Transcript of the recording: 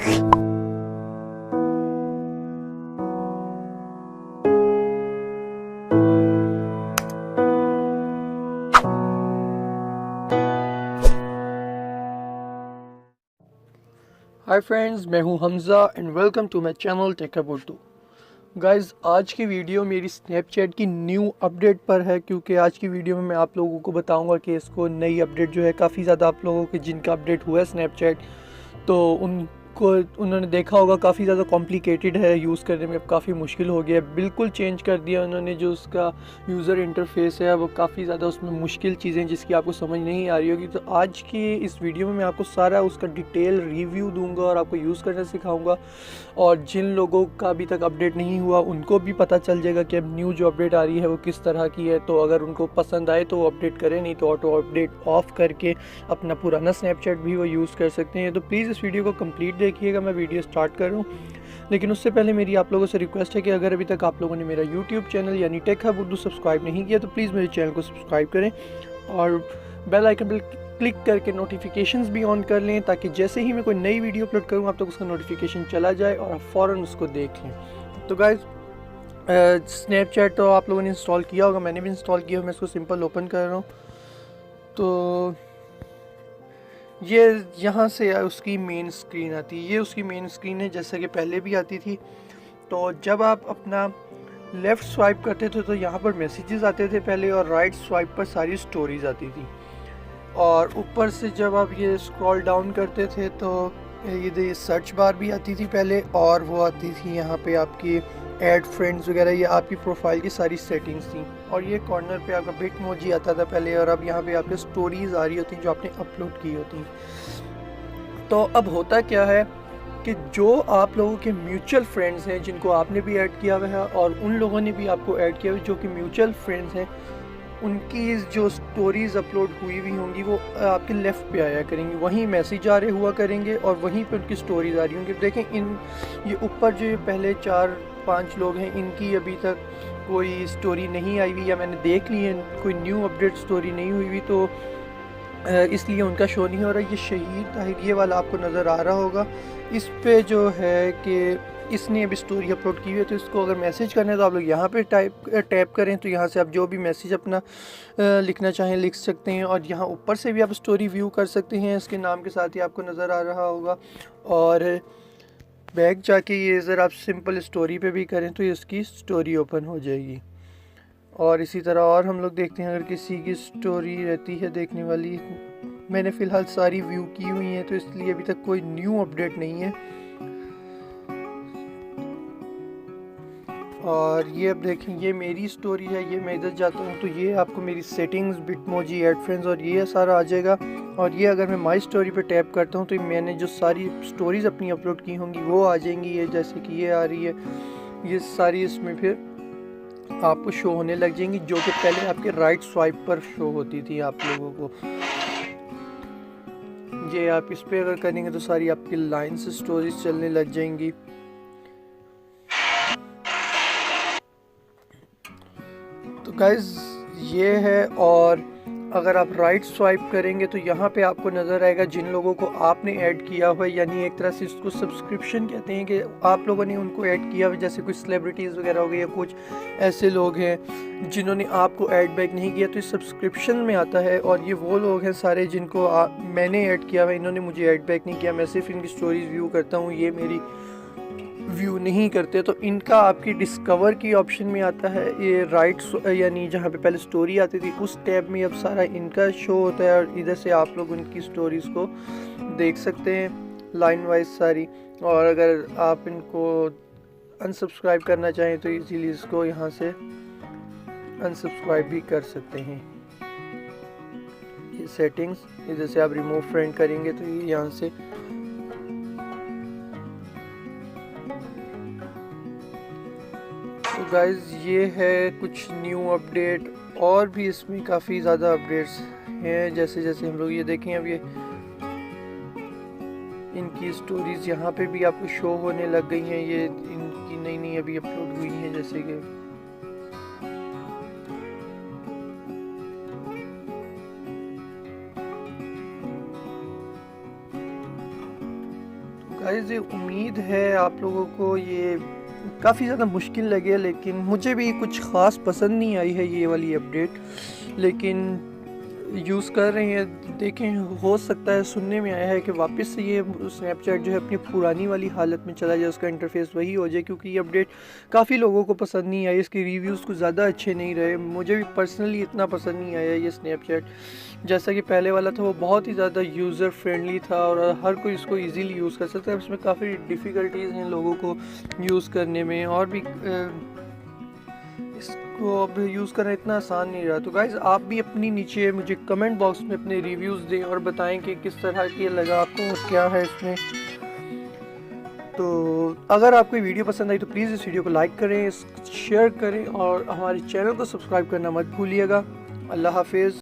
हाय friends, मैं हूं Hamza and welcome to my channel tech up Urdu. Guys, आज की वीडियो मेरी स्नैपचैट की न्यू अपडेट पर है, क्योंकि आज की वीडियो में मैं आप लोगों को बताऊंगा कि इसको नई अपडेट जो है, काफ़ी ज़्यादा आप लोगों के जिनका अपडेट हुआ है स्नैपचैट, तो उन्होंने देखा होगा काफ़ी ज़्यादा कॉम्प्लिकेटेड है यूज़ करने में, अब काफ़ी मुश्किल हो गया है। बिल्कुल चेंज कर दिया उन्होंने, जो उसका यूज़र इंटरफेस है वो काफ़ी ज़्यादा उसमें मुश्किल चीज़ें जिसकी आपको समझ नहीं आ रही होगी। तो आज की इस वीडियो में मैं आपको सारा उसका डिटेल रिव्यू दूंगा और आपको यूज़ करना सिखाऊंगा। और जिन लोगों का अभी तक अपडेट नहीं हुआ उनको भी पता चल जाएगा कि अब न्यू जो अपडेट आ रही है वो किस तरह की है। तो अगर उनको पसंद आए तो वो अपडेट करें, नहीं तो ऑटो अपडेट ऑफ करके अपना पुराना स्नैपचैट भी वो यूज़ कर सकते हैं। तो प्लीज़ इस वीडियो को कंप्लीट देखिएगा, मैं वीडियो स्टार्ट कर रहा हूँ। लेकिन उससे पहले मेरी आप लोगों से रिक्वेस्ट है कि अगर अभी तक आप लोगों ने मेरा यूट्यूब चैनल यानी टेक हब उर्दू सब्सक्राइब नहीं किया तो प्लीज़ मेरे चैनल को सब्सक्राइब करें और बेल आइकन पर क्लिक करके नोटिफिकेशंस भी ऑन कर लें, ताकि जैसे ही मैं कोई नई वीडियो अपलोड करूँ आप तक उसका नोटिफिकेशन चला जाए और आप फ़ौरन उसको देख लें। तो गाइज़, स्नैपचैट तो आप लोगों ने इंस्टॉल किया होगा, मैंने भी इंस्टॉल किया, मैं इसको सिंपल ओपन कर रहा हूँ। तो ये यहाँ से उसकी मेन स्क्रीन आती है, ये उसकी मेन स्क्रीन है जैसा कि पहले भी आती थी। तो जब आप अपना लेफ़्ट स्वाइप करते थे तो यहाँ पर मैसेजेस आते थे पहले, और राइट स्वाइप पर सारी स्टोरीज आती थी। और ऊपर से जब आप ये स्क्रॉल डाउन करते थे तो ये सर्च बार भी आती थी पहले, और वो आती थी यहाँ पे आपकी ऐड फ्रेंड्स वगैरह, ये आपकी प्रोफाइल की सारी सेटिंग्स थी। और ये कॉर्नर पे आपका बिट मोजी आता था पहले, और अब यहाँ पे आपके स्टोरीज आ रही होती जो आपने अपलोड की होती। तो अब होता क्या है कि जो आप लोगों के म्यूचुअल फ्रेंड्स हैं जिनको आपने भी ऐड किया हुआ है और उन लोगों ने भी आपको ऐड किया हुआ है जो कि म्यूचुअल फ्रेंड्स हैं, उनकी जो स्टोरीज़ अपलोड हुई हुई होंगी वो आपके लेफ़्ट पे आया करेंगी, वहीं मैसेज आ रहे हुआ करेंगे और वहीं पे उनकी स्टोरीज़ आ रही होंगी। देखें, ये ऊपर जो ये पहले 4-5 लोग हैं, इनकी अभी तक कोई स्टोरी नहीं आई हुई, या मैंने देख ली है कोई न्यू अपडेट स्टोरी नहीं हुई हुई, तो इसलिए उनका शो नहीं हो रहा। ये शहीद ताहिर ये वाला आपको नज़र आ रहा होगा, इस पे जो है कि इसने अभी स्टोरी अपलोड की हुई है। तो इसको अगर मैसेज करना है तो आप लोग यहाँ पे टैप करें, तो यहाँ से आप जो भी मैसेज अपना लिखना चाहें लिख सकते हैं। और यहाँ ऊपर से भी आप स्टोरी व्यू कर सकते हैं, इसके नाम के साथ ही आपको नज़र आ रहा होगा। और बैक जाके ये ज़रा आप सिंपल स्टोरी पे भी करें तो इसकी स्टोरी ओपन हो जाएगी। और इसी तरह और हम लोग देखते हैं, अगर किसी की स्टोरी रहती है देखने वाली, मैंने फ़िलहाल सारी व्यू की हुई हैं तो इसलिए अभी तक कोई न्यू अपडेट नहीं है। और ये अब देखें, ये मेरी स्टोरी है, ये मैं इधर जाता हूँ तो ये आपको मेरी सेटिंग्स, बिटमोजी, ऐड फ्रेंड्स और ये सारा आ जाएगा। और ये अगर मैं माई स्टोरी पे टैप करता हूँ तो मैंने जो सारी स्टोरीज़ अपनी अपलोड की होंगी वो आ जाएंगी। ये जैसे कि ये आ रही है, ये सारी इसमें फिर आपको शो होने लग जाएंगी, जो कि पहले आपके राइट स्वाइप पर शो होती थी आप लोगों को। ये आप इस पे अगर करेंगे तो सारी आपकी लाइन से स्टोरीज चलने लग जाएंगी। तो गाइज ये है। और अगर आप राइट स्वाइप करेंगे तो यहाँ पे आपको नज़र आएगा जिन लोगों को आपने ऐड किया हुआ है, यानी एक तरह से इसको सब्सक्रिप्शन कहते हैं कि आप लोगों ने उनको ऐड किया हुआ, जैसे कुछ सेलिब्रिटीज़ वगैरह हो गए या कुछ ऐसे लोग हैं जिन्होंने आपको ऐड बैक नहीं किया, तो इस सब्सक्रिप्शन में आता है। और ये वो लोग हैं सारे जिनको मैंने ऐड किया हुआ, इन्होंने मुझे ऐड बैक नहीं किया, मैं सिर्फ इनकी स्टोरीज़ व्यू करता हूँ, ये मेरी व्यू नहीं करते। तो इनका आपकी डिस्कवर की ऑप्शन में आता है, ये राइट यानी जहाँ पे पहले स्टोरी आती थी उस टैब में अब सारा इनका शो होता है, और इधर से आप लोग उनकी स्टोरीज़ को देख सकते हैं लाइन वाइज सारी। और अगर आप इनको अनसब्सक्राइब करना चाहें तो इजीली इसको यहाँ से अनसब्सक्राइब भी कर सकते हैं। ये सेटिंग्स, इधर से आप रिमूव फ्रेंड करेंगे तो ये यहाँ से तो गाइज़ ये है कुछ न्यू अपडेट। और भी इसमें काफ़ी ज़्यादा अपडेट्स हैं, जैसे जैसे हम लोग ये देखें, अब ये इनकी स्टोरीज़ यहाँ पे भी आपको शो होने लग गई हैं, ये इनकी नई नई अभी अपलोड हुई हैं। जैसे कि गाइस ये उम्मीद है आप लोगों को ये काफ़ी ज़्यादा मुश्किल लगे, लेकिन मुझे भी कुछ ख़ास पसंद नहीं आई है ये वाली अपडेट, लेकिन यूज़ कर रहे हैं। देखें, हो सकता है सुनने में आया है कि वापस से ये स्नैपचैट जो है अपनी पुरानी वाली हालत में चला जाए, उसका इंटरफेस वही हो जाए, क्योंकि ये अपडेट काफ़ी लोगों को पसंद नहीं आई। इसके रिव्यूज़ कुछ ज़्यादा अच्छे नहीं रहे, मुझे भी पर्सनली इतना पसंद नहीं आया ये स्नैपचैट। जैसा कि पहले वाला था वो बहुत ही ज़्यादा यूज़र फ्रेंडली था और हर कोई इसको ईज़िली यूज़ कर सकता है। इसमें काफ़ी डिफ़िकल्टीज़ हैं लोगों को यूज़ करने में, और भी इसको अब यूज़ करना इतना आसान नहीं रहा। तो गाइज़ आप भी अपनी नीचे मुझे कमेंट बॉक्स में अपने रिव्यूज़ दें और बताएं कि किस तरह के लगा आपको और क्या है इसमें। तो अगर आपको वीडियो पसंद आई तो प्लीज़ इस वीडियो को लाइक करें, शेयर करें और हमारे चैनल को सब्सक्राइब करना मत भूलिएगा। अल्लाह हाफिज़।